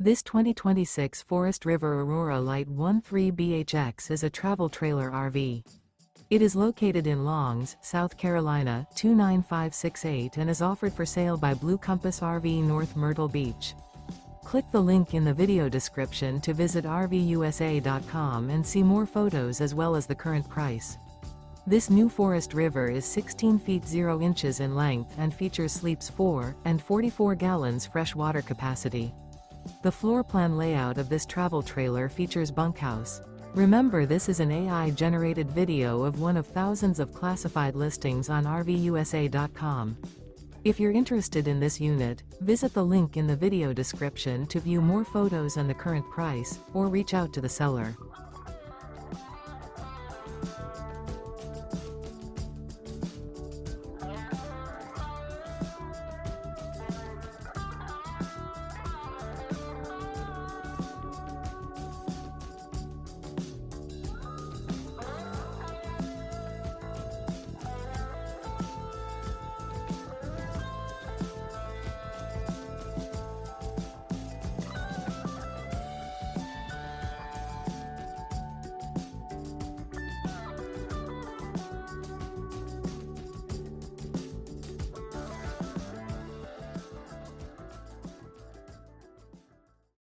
This 2026 Forest River Aurora Light 13BHX is a travel trailer RV. It is located in Longs, South Carolina, 29568 and is offered for sale by Blue Compass RV North Myrtle Beach. Click the link in the video description to visit RVUSA.com and see more photos as well as the current price. This new Forest River is 16 feet 0 inches in length and features sleeps 4 and 44 gallons fresh water capacity. The floor plan layout of this travel trailer features bunkhouse. Remember, this is an AI-generated video of one of thousands of classified listings on RVUSA.com. If you're interested in this unit, visit the link in the video description to view more photos and the current price, or reach out to the seller.